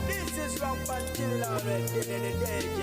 This is from Batilla in the day,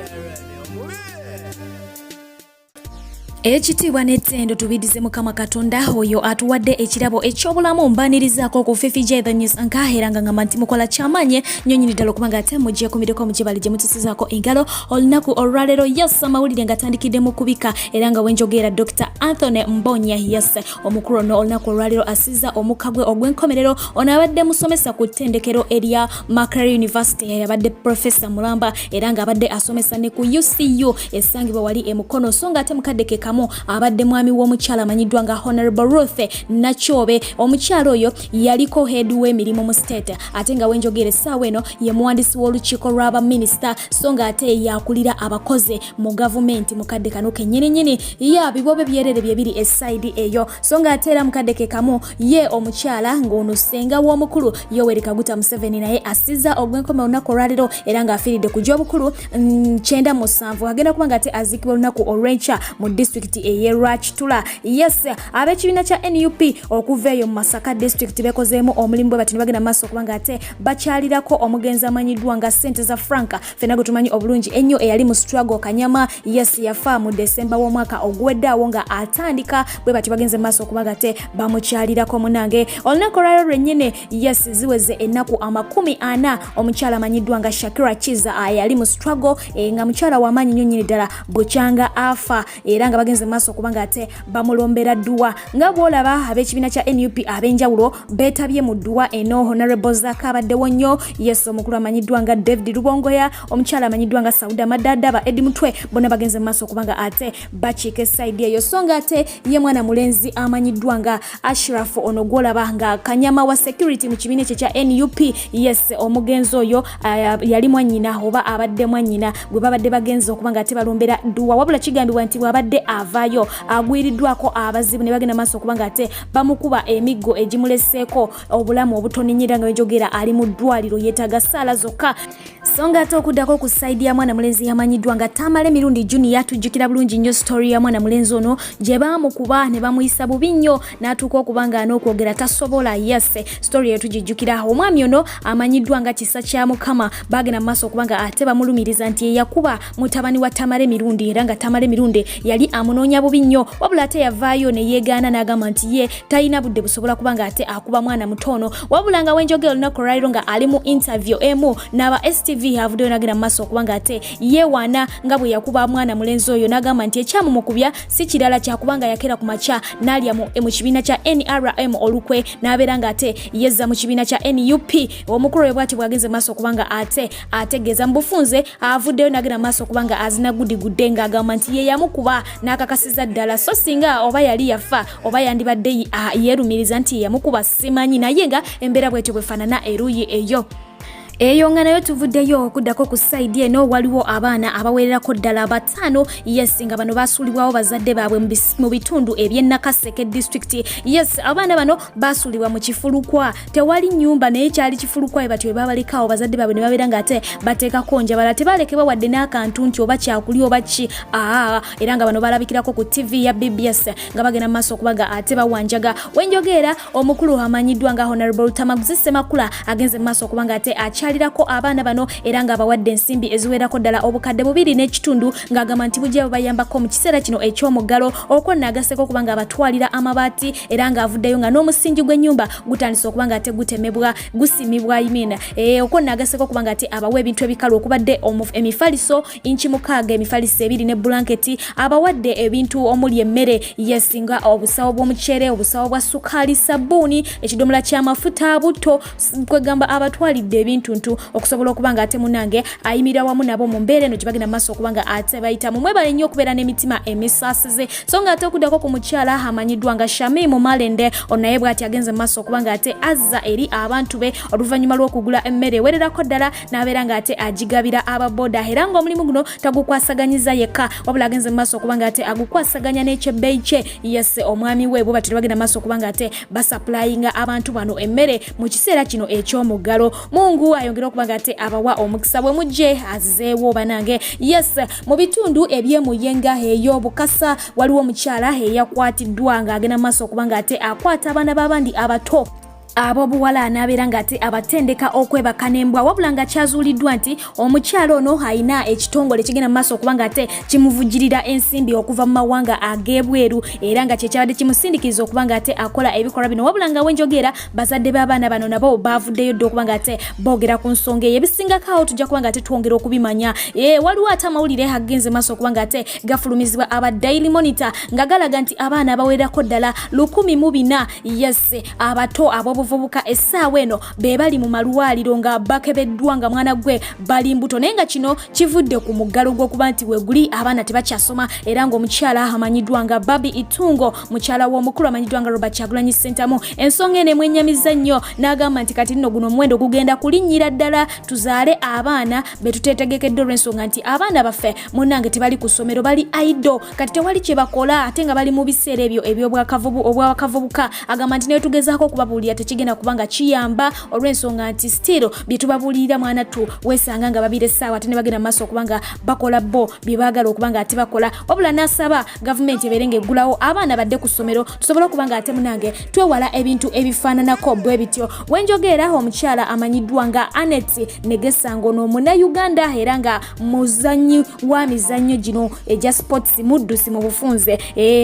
Ekitiibwa n'ettendo tubidize Mukama Katonda oyo atuwadde ekirabo eky'obulamu mbanirizaako ku Fifi the News nkaheranga ngamba nti mukola kyamanye nnyonnyini ddala okubanga ate mujje kumireko mukibali gye mutusizaako engalo olunaku olwaleero yes amawulire nga tandikidde mu kubika era nga wenjogera Dr. Anthony Mbonya yes omukulu ono olunaku olwaleero asiza omukagwe ogw'enkomerero ono abadde musomesa ku ttendekero erya Makerere University yabadde Professor Mulamba era nga abadde asomesa ne ku UCU esangibwa wali emukono so nga ate mukaddeke abadde mwami w'omukyala amanyiddwa nga Honorable Ruth Nachobe omukyala oyo yaliko head w'emirimu mu state ate nga wenjogere essaawa eno ye muwandiisi w'olukiiko lw'aba minisita so nga ate yakulira abakozi mu gavumenti mukadde kano kennyininyini ya bibobe byerere bye biri esaidi eyo so nga ate era mukadde ke kamu ye omukyala ng'ono ssenga w'omukulu Yoweri Kaguta Museveni naye asiza ogw'enkomerero olunaku olwaleero era ng'afiiridde ku gy'obukulu 97 agenda kuba nga ate aziikibwa olunaku olw'enkya mu district eyerwakitula yes ab'ekibiina kya NUP okuva eyo mu Masaka district bekozeemu omulimu bwe bati ne bagenda maaso okubanga ate bakyalirako omugenzi amanyiddwa nga ssente za franka fena gwe tumanyi obulungi ennyo eyali mu struggle Kanyama yes yafa mu Desemba w'omwaka oguwedde awo nga atandika bwe bati bagenze maaso okubanga ate bamukyalirako munange olunaku olwaleero lwennyini yes ziweze ennaku 40 omukyala amanyiddwa nga Shakira Chiza yali mu struggle nga mukyala w'amaanyi nnyo nnyini ddala bukyanga afa era nga bagenze maaso kubanga ate bamulombera dduwa nga bwolaba ab'ekibiina kya NUP ab'enjawulo beetabye mu dduwa eno Honorable Zaka abaddewo nnyo yes omukulu amanyiddwa nga David Rubongoya omukyala amanyiddwa nga Sauda Madada ba Edi Mutwe bonna bagenze maaso kubanga ate bakiika esaidi eyo so nga ate ye mwana mulenzi amanyiddwa nga Ashraf ono gwolaba nga Kanyama wa security mu kibiina kye kya NUP yes omugenzi oyo yali mwannyina oba abadde mwannyina gwe babadde bagenze okubanga ate balombera dduwa wabula kigambibwa nti bwabadde avaayo agwiriddwako abazibu ne bagenda maaso okubanga ate bamukuba emiggo egimuleseeko obulamu obutonnyera nga wenjogera ali mu ddwaliro yeetaaga ssaala zokka so nga ate okuddako ku saidi ya mwana mulenzi yamanyiddwa nga Tamale Mirundi Junior tujjukira bulungi nnyo story ya mwana mulenzi ono gye baamukuba ne bamuyisa bubi nnyo n'atuuka okubanga n'okwogera tasobola yes story eyo tugijjukira omwami ono amanyiddwa nga Kisa kya Mukama bagenda maaso okubanga ate bamulumiriza nti eyakuba mutabani wa Tamale Mirundi era nga Tamale Mirundi yali amunoonya bubi nnyo wabula ate yavaayo ne yeegaana n'agamba nti ye talina budde busobola kubanga ate akuba mwana mutono wabula nga wenjogera olunaku olwaleero nga ali mu interview emu n'aba STV avuddeyo n'agenda maaso okubanga ate yeewaana nga bwe yakuba mwana mulenzi oyo n'agamba nti ekyamumukubya si kirala kyakubanga yakera ku makya n'alya mu kibiina kya NRM olukwe n'abeera nga ate yezza mu kibiina kya NUP omukulu we bwati bwagenze maaso okubanga ate ategeeza mu bufunze avuddeyo n'agenda maaso okubanga azina gudigudde ng'agamba nti ye yamukuba n'akakasiza ddala so singa oba yali yafa oba yandibadde yeerumiriza nti yamukuba simanyi naye nga embeera bwetyo bwefaanana eruyi eyo eyo nga nayo tuvuddeyo okuddako ku saidi eno waliwo abaana abawererako ddala 5 yes nga bano basuulibwawo bazadde baabwe mu bitundu eby'Nakaseke district yes abaana bano basuulibwa mu kifulukwa tewali nnyumba naye kyali kifulukwa bati we babalekawo bazadde baabwe ne babeera nga ate bateekako njabala tebalekebwa wadde n'akantu nti oba kyakuli oba ki era nga bano balabikirako ku TV ya BBS nga bagenda maaso okubaga ate bawanjaga wenjogera omukulu amanyiddwa nga Honorable Lutamaguzi Semakula agenze maaso okubanga ate akyalirako abaana bano era nga abawadde ensimbi eziwerako ddala obukadde 2.5 ng'agamba nti bujja bayambako mu kiseera kino eky'omuggalo okonna agaseko kubanga abatwalira amabaati era nga avuddeyo nga n'omusingi gw'ennyumba gutandise okubanga ate gutemebwa gusimibwa imina okonna agaseko kubanga ate abawa ebintu ebikalu okubadde emifaliso inchi 6 emifaliso 2 ne blanketi abawadde ebintu omuli emmere yesinga obusawo bw'omucere obusawo bwa sukali sabuni ekidomola ky'amafuta buto kwegamba abatwalidde ebintu okusobola okubanga ate munange ayimira wamu nabo mu mbeera eno gye bagenda maaso okubanga ate bayitamu mwebale nnyo okubeera n'emitima emisaasize so nga ate okuddako ku mukyala amanyiddwa nga Shamim malende onaye bw'ati agenze maaso okubanga ate azza eri abantu be oluvannyuma lw'okugula emmere ewererako ddala n'abeera nga ate agigabira ababoda era ng'omulimu guno tagukwasaganyiza yekka wabula agenze maaso okubanga ate agukwasaganya n'ekyebbeeyi kye yes omwami we bwe bati bagenda maaso okubanga ate basaplayinga abantu bano emmere mu kiseera kino eky'omuggalo Mungu ayongera okubanga ate abawa omukisa bwe mujje azeewo banange yes mu bitundu eby'emuyenga eyo Bukasa waliwo omukyala eyakwatiddwa ng'agenda maaso okubanga ate akwata abaana b'abandi abato abo buwala anabeera ng'ate abatendeka okwebaka n'embwa wabula nga kyazuuliddwa nti omukyalo ono alina ekitongole kigenda mu maaso okuba ng'ate kimuvujjirira ensimbi okuva mu mawanga ag'ebweru era nga kyekyabadde kimusindikiriza okuba ng'ate akola ebikolwa bino wabula nga wenjogera bazadde b'abaana bano nabo bavuddeyo dde okuba ng'ate boogera ku nsonga eyo ebisingako awo tujja kuba ng'ate twongera okubimanya waliwo ate amawulire agenze maaso okuba ng'ate gafulumizibwa aba Daily Monitor nga galaga nti abaana abawererako ddala 104 yes abato abobuvubuka essaawa eno be bali mu malwaliro nga bakebeddwa nga mwana gwe bali mbuto naye nga kino kivudde ku muggalo gw'okuba nti weguli abaana tebakyasoma era ng'omukyala amanyiddwa nga Babi Itungo mukyala w'omukulu amanyiddwa nga Robert Kyagulanyi Ssentamu ensonga eno emwenyamiza nnyo n'agamba nti kati nno guno omuwendo gugenda kulinnyira ddala tuzaale abaana be tuteetegekedde olw'ensonga nti abaana baffe munnange tebali ku ssomero bali aido kati tewali kye bakola ate nga bali mu biseera ebyo obwakavubuka agamba nti netugezaako okubabuulira tekigenda kubanga kiyamba olw'ensonga nti still bye tubabuulirira mwana tu weesanga nga babira essaawa ate ne bagenda mu maaso okubanga bakola bo bye baagala okubanga ate bakola wabula n'asaba gavumenti ebeere ng'eggulawo abaana badde ku ssomero tusobole okubanga ate munange twewala ebintu ebifaananako bwe bityo wenjogera omukyala amanyiddwa nga Anet Negesango n'omunnauganda era nga muzannyi wa mizannyo gino egya sports muddusi mu bufunze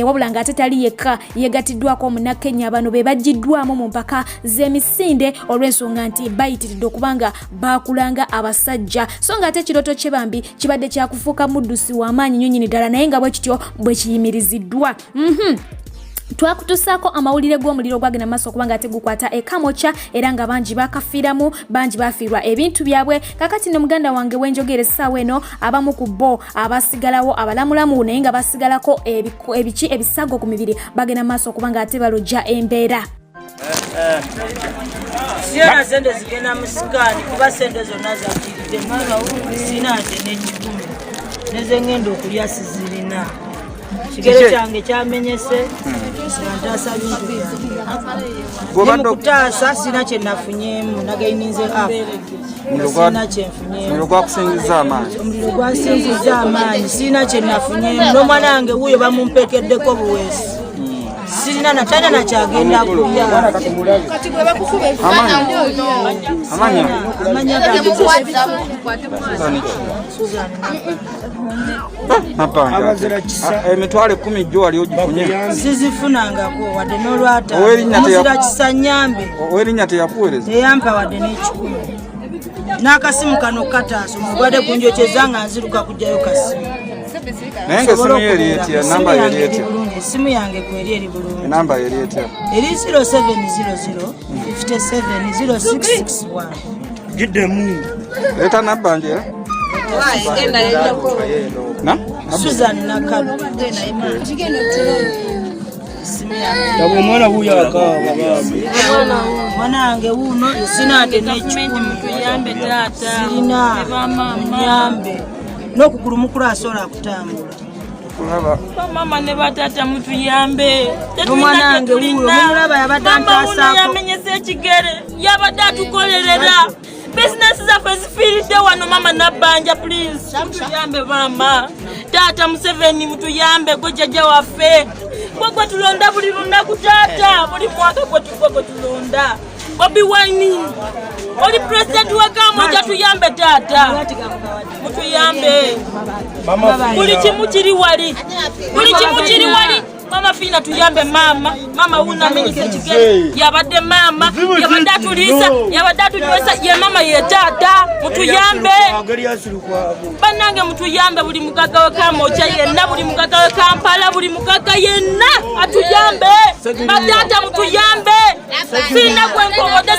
wabula nga ate tali yekka yegattiddwako omunnakenya bano be baggiddwamu mu mpaka z'emisinde olw'ensonga nti bayitiridde okubanga baakulanga abasajja so nga ate ekirooto kye bambi kibadde kyakufuuka muddusi w'amaanyi nnyo nnyini ddala naye nga bwe kityo bwe kiyimiriziddwa twakutusaako amawulire g'omuliro gwagenda maaso okuba nga ate gukwata ekamwokya era nga bangi bakafiiramu bangi bafiirwa ebintu byabwe kakati ne muganda wange wenjogera essaawa eno abamu ku bo abasigalawo abalamulamu naye nga basigalako ebisago ku mibiri bagenda maaso okuba nga ate balojja embeera Siena sente zigenda musikani kuba sente zonna zakiride sina ate n'ekikumi nezengenda okulya sizirina kigere kyange kyamenyese ntaasa bintu byange mukutaasa sina kye nafunyemu nagaininze sina kyenfunyemu omuliro gwansinziza amaanyi sina kye nafunyemu n'omwana wange wuuyo bamumpekeddeko buweesi sirina natana nakyagenda kulya emitwalo 10 jjo wali ogifunye sizifunangako wadde n'olwata omuzira kisanyambe owerinnya teyakuweereza teyampa wadde n'ekikumi n'akasimu kano kataasa omugwadde kunjokyeza nga nziruka kujjayo kasimu naye nga esimu yo eri etya namba yo eri etya esimu yange kweri eri bulungi enamba yo eri etya eri 0700 570661 giddemu leeta nabbanje Susan Nakadu omwana wuyo akaaba mwana wange wuuno sina ate n'ekikumi mutuyambe taata sirina muyambe n'okugulu mukulu asobola kutambula mama ne batata mutuyambe omwana wange wuuyo mumulaba yabadde antasaako yamenyesa ekigere yabadde atukolerera bizinesi zaffe zifiiridde wano mama nabbanja please mutuyambe mama taata Museveni mutuyambe gwe jjajja waffe gwe tulonda buli lunaku taata buli mwaka gwe tulonda Bobi Wine oli president wa Kamwokya tuyambe taata mutuyambe buli kimu kiri wali mama fina tuyambe mama una menyisa kigere yabadde mama yabadde atulisa yabadde atulisa ye mama ye taata mutuyambe banange mutuyambe buli mugaga wa Kamwokya yenna buli mugaga wa Kampala buli mugaga yenna atuyambe batata mutuyambe sina kwenkoode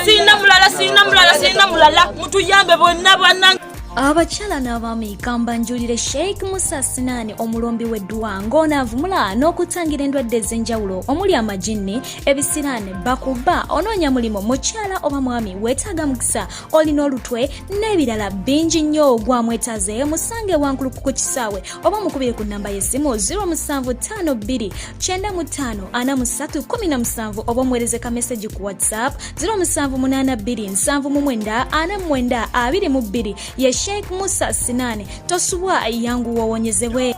sina mulala mutuyambe bonna banange abakyala n'abaami kambanjulire Sheikh Musa Sinani omulombi w'eddwa ng'onaavumula n'okutangira endwadde ez'enjawulo omuli amajinni ebisiraane bakuba onoonya mulimu mukyala oba mwami weetaaga mukisa olina olutwe n'ebirala bingi nnyo gwamwetaaze musange wankuluku ku kisaawe oba mukubire ku nnamba y'essimu 0752 95 4317 oba omuweereze ka meseji ku WhatsApp 0782 79 49 22 ye Sheikh Musa Sinani tosubwa yangu wawonyezebwe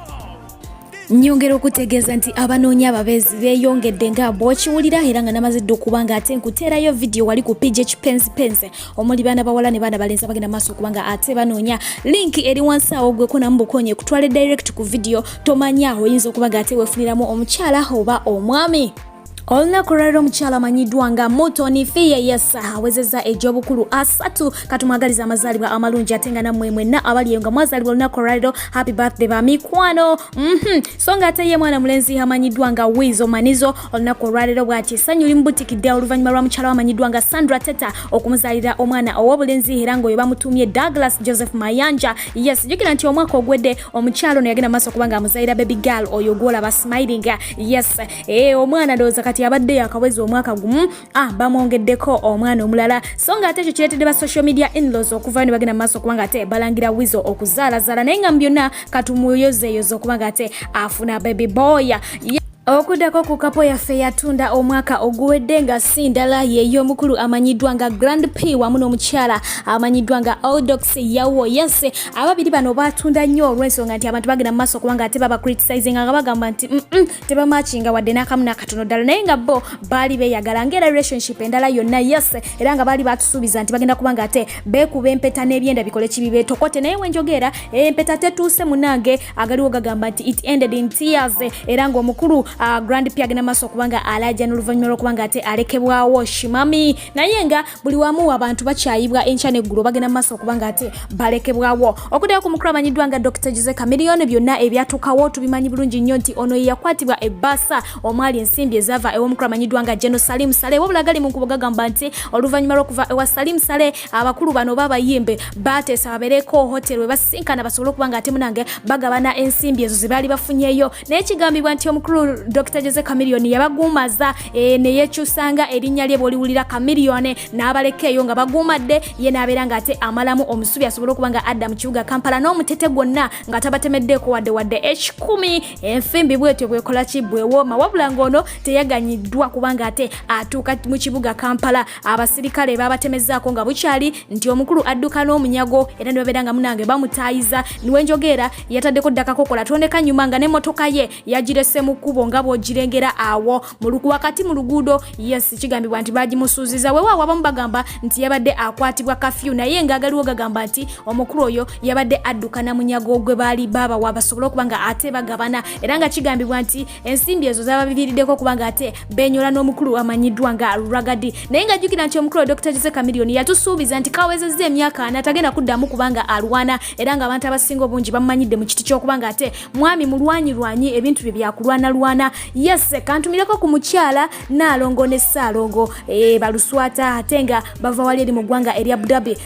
Nyongera okutegeeza nti abanoonya ababeezi beeyongedde nga bw'okiwulira era nga namazidde okuba nga ate nkuteerayo vidiyo wali ku page ekipensipensi omuli baana bawala ne baana balenzi bagenda maaso okuba nga ate banoonya linki eri wansi awo gweko namubukonye kutwale direct ku vidiyo tomanya oyinza okuba nga ate weefuniramu omukyala oba omwami. Olunaku lwaleero omukyala amanyiddwa nga Mutoni Fiye Yesa awezezza egy'obukulu 3 katumwagaliza amazaalibwa amalungi ate nga nammwe mwenna abali nga mwazaalibwa olunaku lwaleero happy birthday bamikwano. So nga ate ye mwana mulenzi amanyiddwa nga Wizo Manizo olunaku lwaleero bw'ati essanyu limubutikidde oluvannyuma lwa mukyala amanyiddwa nga Sandra Teta okumuzaalira omwana ow'obulenzi era ng'oyo bamutumye Douglas Joseph Mayanja. Yes, jjukira nti omwaka ogwedde omukyala ono yagenda maaso okuba nga amuzaalira baby girl oyo gw'olaba smiling. Yes, omwana ndowooza kati abadde yakawezi omwaka gumu bamwongeddeko omwana omulala. So nga ate ekyo kireetedde ba social media in-laws okuvayo ne bagenda maaso okuba nga ate balangira Wizo okuzaalazaala naye nga byonna katumuyozeeyoze okuba nga ate afuna baby boy. Okuddako ku kapo yaffe yatunda omwaka oguwedde nga si ndala yeey'omukulu amanyiddwa nga Grand P wamu n'omukyala amanyiddwa nga Odox Yawo. Yes, ababiri bano batunda nnyo olw'ensonga nti abantu bagenda mu maaso okuba nga ate baba criticizing nga bagamba nti tebamakinga wadde n'akamu n'akatono ddala naye nga bo baali beeyagala ng'era relationship endala yonna. Yes, era nga baali batusuubiza nti bagenda kuba nga ate beekuba empeta n'ebyenda bikole kibi beetokote naye wenjogera empeta tetuuse munange agaliwo gagamba nti it ended in tears era ng'omukulu Grand P agenda maaso okuba nga alajja n'oluvannyuma lw'okuba nga ate alekebwawo shimami naye nga buli wamu abantu bakyayibwa enkya n'eggulu bagenda maaso okuba nga ate balekebwawo. Okuddako ku mukulu amanyiddwa nga Dr. Jose Chameleon byonna ebyatuukawo tubimanyi bulungi nnyo nti ono ye yakwatibwa ebbasa omwali ensimbi ezaava ew'omukulu amanyiddwa nga General Salim Saleh wabula gali mu nkubo gagamba nti oluvannyuma lw'okuva ewa Salim Saleh abakulu bano b'abayimbe bateesa babeereko hotel we basinkana basobole okuba nga ate munange bagabana ensimbi ezo ze baali bafunyeyo naye kigambibwa nti omukulu Dr. Jose Chameleon yabagumaza ne yekyusanga erinnya lye bw'oliwulira Chameleon n'abalekeeyo nga bagumadde ye n'abeera nga ate amalamu omusubi asobole okuba nga adda mu kibuga Kampala n'omutete gwonna nga tabatemeddeko wadde H10 enfimbi bwetyo bwekola ki bwewooma wabula ng'ono teyaganyiddwa kubanga ate atuuka mu kibuga Kampala abasirikale babatemezaako nga bukyali nti omukulu adduka n'omunyago era ne babeera nga munange bamutaayiza niwe njogera yataddeko ddakako kola tondeka nyuma nga n'emmotoka ye yagirese mu kkubo nga bw'ogirengera awo wakati mu luguudo. Yes, kigambibwa nti bagimusuuziza weewaawo abamu bagamba nti yabadde akwatibwa kafyu naye ng'agaliwo gagamba nti omukulu oyo yabadde adduka na munyago gwe baali babawa basobole okuba nga ate bagabana era nga kigambibwa nti ensimbi ezo zababiviiriddeko okuba nga ate benyola n'omukulu amanyiddwa nga Ragadi naye nga jjukira nti omukulu Dr. Jose Chameleon yatusuubiza nti kawezezza emyaka 4 tagenda kuddamu kubanga alwana era nga abantu abasinga obungi bamumanyidde mu kiti ky'okuba nga ate mwami mulwanyi ebintu bye byakulwana. Yes, kantumirako ku mukyala Naalongo ne Ssaalongo baluswata ate nga bava wali eri mu ggwanga eri Abu Dhabi.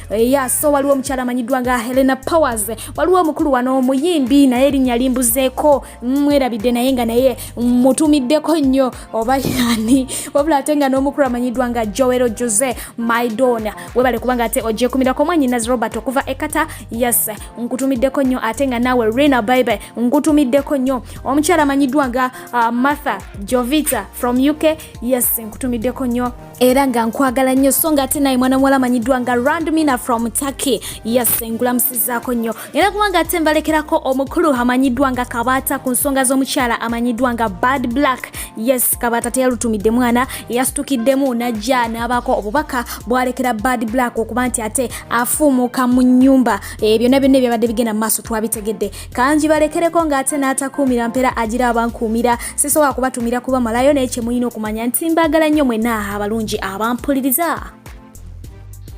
So waliwo omukyala amanyiddwa nga Helena Powers waliwo omukulu wano omuyimbi naye erinnya limbuzeeko mwerabidde naye nga naye mutumiddeko nnyo oba yani wabula ate nga n'omukulu amanyiddwa nga Joel Jose Maidona webale kubanga ate ogyekumirako mwanyinazi Robert okuva ekata. Yes, nkutumiddeko nnyo ate nga naawe Rina Baby nkutumiddeko nnyo omukyala amanyiddwa nga Martha Jovita from UK. Yes, nkutumiddeko nnyo era nga nkwagala nnyo so nga ate naye mwana muwala amanyiddwa nga Randmina from Turkey. Yes, nkulamusizaako nnyo era kubanga ate mbalekerako omukulu amanyiddwa nga Kabaata ku nsonga z'omukyala amanyiddwa nga Bad Black. Yes, Kabaata teyalutumidde mwana yasitukiddemu najja n'abaako obubaka bwalekera Bad Black okuba nti ate afuumuka mu nnyumba byonna byonna byabadde bigenda mu maaso twabitegedde kanji balekereko nga ate n'atakuumira mpeera agira abankuumira sisobola kubatumira kuba malayo naye kye mulina okumanya nti mbagala nnyo mwenna abalungi abampuliriza.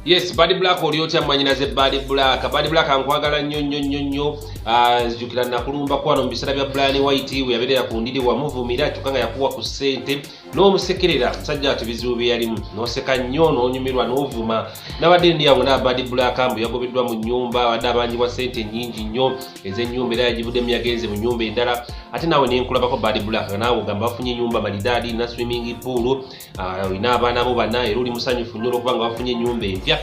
Yes, Bad Black oli otya mwanyinaze Bad Black. Bad Black ankwagala nnyo jjukira nakulumba kwano mu biseera bya Brian White we yabeerera ku ndiri wamuvumira tukanga yakuwa ku ssente n'omusekerera musajja ati bizibu bye yalimu n'oseka nnyo n'onyumirwa n'ovuma n'abadde ndi awo na Bad Black mbu yagobeddwa mu nnyumba wadde abanjibwa ssente nnyingi nnyo ez'ennyumba era yagivuddemu yagenze mu nnyumba endala ate naawe nenkulabako Bad Black naawe ogamba bafunye ennyumba malidaadi na swimming pool olina abaana bo bana era oli musanyufu nnyo olwokuba nga bafunye ennyumba empya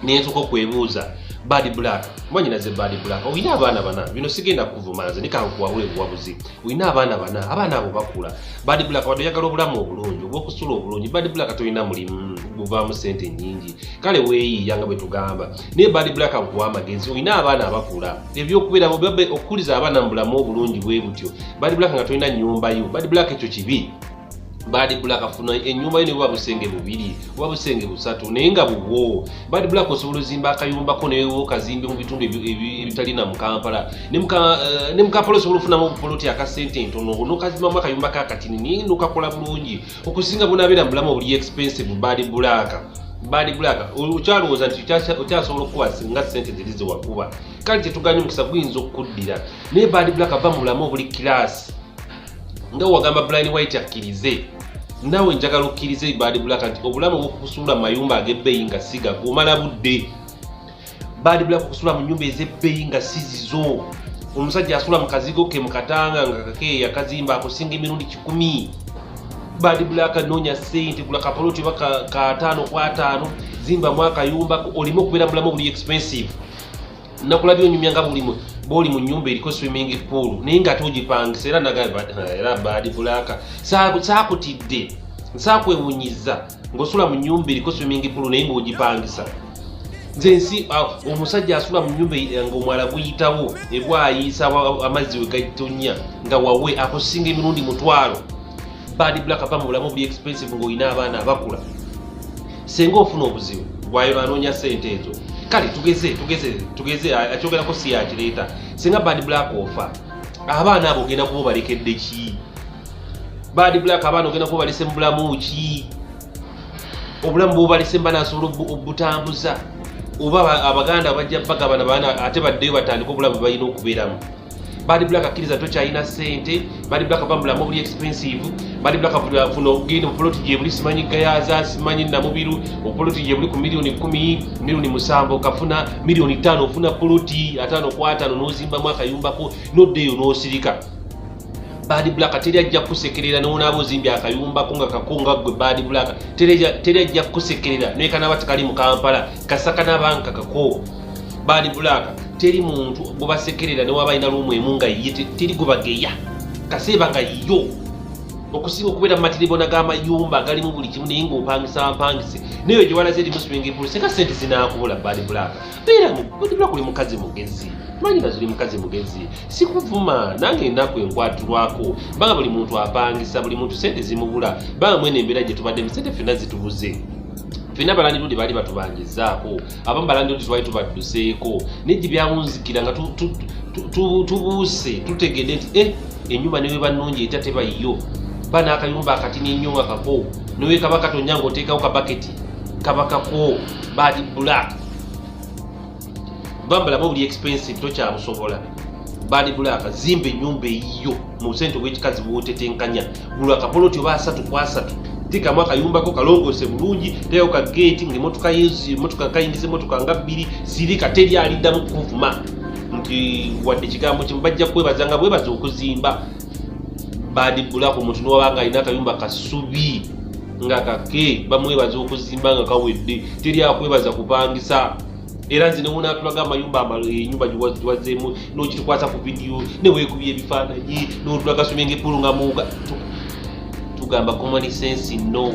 nentuka okwebuuza Bad Black mwanyinaze Bad Black olina abaana bana bino sigenda kuvuma nze nikankuwawule buwabuzi olina abaana bana abaana abo bakula Bad Black wadde oyagala obulamu obulungi obwokusula obulungi Bad Black tolina mulimu buvaamu sente nyingi kale weeyiiya nga bwe tugamba naye Bad Black akuwa amagezi olina abaana abakula ebyokubeera okukuliza abaana mu bulamu obulungi bwe butyo Bad Black nga tolina nnyumba yo Bad Black ekyo kibi Bad Black afuna ennyumba yo ne buba busenge bubiri oba busenge busatu naye nga bubwo Bad Black osobola ozimba akayumbako newewo okazimbe mu bitundu ebitalina mu Kampala ne mu Kampala osobola ofunamu obupoloti akasente ntono n'okazimbamu akayumba kakatini naye n'okakola bulungi okusinga bunaabeera mu bulamu obuli expensive Bad Black okyalowooza nti okyasobola okukuba singa sente ziri ze wakuba kale tetuganya omukisa guyinza okukuddira naye Bad Black ava mu bulamu obuli kirasi nga wagamba Brian White akkirize nawe njagala okkirize Bad Black nti obulamu bw'okusuula mu mayumba ag'ebbeeyi nga siga gomala budde Bad Black okusuula mu nnyumba ez'ebbeeyi nga sizizo omusajja asuula mu kazigo ke mu katanga nga kakeeya kazimba akusinga emirundi 10 Bad Black noonya ssente gula kapoloti oba ka 5 kwa 5 zimbamu akayumba olime okubeera mu bulamu obuli expensive nakulabye onyumya nga bw'oli mu nnyumba eriko swimming pool naye nga togipangisa era era Bad Black saakutidde nsakwewunyiza ng'osula mu nnyumba eriko swimming pool naye ng'ogipangisa nze nsi omusajja asula mu nnyumba ng'omwala guyitawo ebwayiisa amazzi we gatonya nga wawe akusinga emirundi 1,000 Bad Black ava mu bulamu obuli expensive ng'olina abaana abakula senga ofuna obuzibu bwayo anoonya ssente ezo kale tugeze akyogerako si yakireeta singa Bad Black ofa abaana abo ogenda kuba balekedde ki Bad Black abaana ogenda kuba balese mu bulamu ki obulamu bwobalese mba nasobola obutambuza oba abaganda bajja bagabana baana ate baddeyo batandika obulamu balina okubeeramu Bad Black akkiriza tokyalina ssente Bad Black ava mu bulamu obuli expensive Bad Black afuna ogenda opoloti gye buli simanyi gayaza simanyi namubiru opoloti gye buli ku miliyoni 10 miliyoni 7 okafuna miliyoni 5 ofuna poloti 5 kwa 5 n'ozimbamu akayumbako n'oddeeyo n'osirika Bad Black teri ajja kusekerera n'onaaba ozimbye akayumbako nga kakonga gwe Bad Black teri ajja kusekerera n'ekanaba tekali mu Kampala kasaka n'abanka kako Bad Black teri muntu bwebasekerera ne waba alina lumwemu nga ye teri gwe bageya kaseeba nga yo okusinga okubeera mu matiribona g'amayumba agalimu buli kimu naye ng'opangisa mpangise naye gye walaze eri mu swimming pool senga sente zinaakubula Bad Black beeramu Bad Black oli mukazi mugezi manyi nga ziri mukazi mugezi sikuvuma nange ennaku enkwatirwako banga buli muntu apangisa buli muntu sente zimubula banga mwene embeera gye tubaddemu sente ffenna zitubuze ffenna balandiroodi baali batubangizaako abamu balandiroodi twali tubadduseeko nejje byawunzikira nga tubuuse tutegedde nti ennyumba newe bannungi eta tebayiyo bana akayumba akatini ennyo nga kako newe kaba katonya ng'oteekawo kabaketi kabakako Bad Black bambalamu buli expensive tokyabusobola Bad Black zimba ennyumba eyiyo mu sente bw'ekikazi bw'otetenkanya gula akapoloti oba 3 kwa 3 tikamu akayumbako kalongose bulungi teyo ka gate ng'emmotoka kayingiza emmotoka nga 2 zirika teri aliddamu kuvuma nti wadde ekigambo kimu bajja kwebaza nga bwebaza okuzimba Bad Black omuntu n'owabanga alina akayumba kasubi nga kake bamwebaza okuzimba nga kawedde teri akwebaza kupangisa era nzi newonaatulaga amayumba enyumba giwazeemu n'okitukwasa ku vidiyo neweekubya ebifaananyi n'otulaga swimming pool nga muuga tugamba common sense no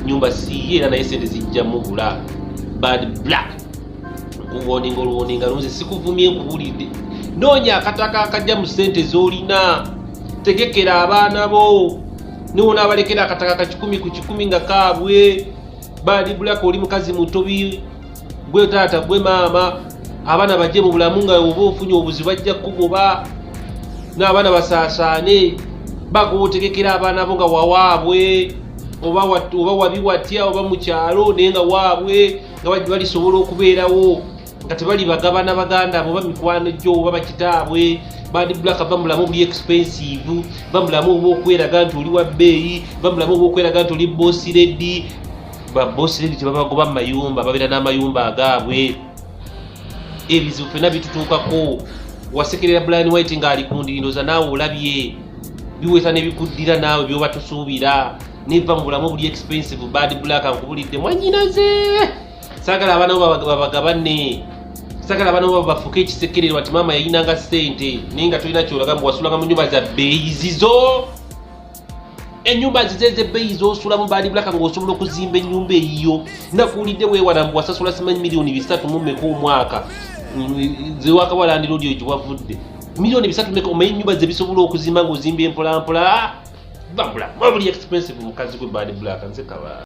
nyumba siye era naye sente zijja mubula Bad Black nkuwoninga olwoninga nonze sikuvumye nkubulidde noonya akataka akajja mu sente z'olina tegekera abaana bo niwonaabalekera akataka ka 10 ku 10 nga kaabwe Bad Black oli mukazi mutobi gwe taata gwe maama abaana bajje mu bulamu nga oba ofunye obuzibu bajja kugoba n'abaana basaasaane bagoba otegekera abaana bo nga wawaabwe oba wabiwatya oba mu kyalo naye nga waabwe nga balisobola okubeerawo nga tebali bagabana baganda abo oba mikwano gyo oba bakitaabwe Bad Black ava mu bulamu obuli expensive va mu bulamu obw'okweraga nti oli wa bbeeyi va mu bulamu obw'okweraga nti oli boss lady babosi lady tebabagoba mu mayumba babeera n'amayumba agaabwe ebizibu ffenna bitutuukako wasekerera Brian White ng'ali ku ndindoza naawe olabye biweta ne bikuddira naawe byoba tusuubira neva mu bulamu obuli expensive Bad Black nkubulidde mwanyinaze saagala abaana bo babagabane saagala abaana bo bafuke ekisekerero ati maama yayinanga ssente naye nga tolina kyolaga mbu wasulanga mu nnyumba za bbeeyi zizo Ennyumba zizeze bbeeyi z'osula mu Bad Black ng'osobola okuzimba ennyumba eyiyo. Nakuwulidde weewala mbu wasasula simanyi miliyoni 3 mu mmeka omwaka. Zewakawalandi road eyo gye wavudde. Miliyoni 3 mmeka omanyi ennyumba ze bisobola okuzimba ng'ozimba empolampola. Bambula, mwabuli expensive mukazi gwe Bad Black nze kawa.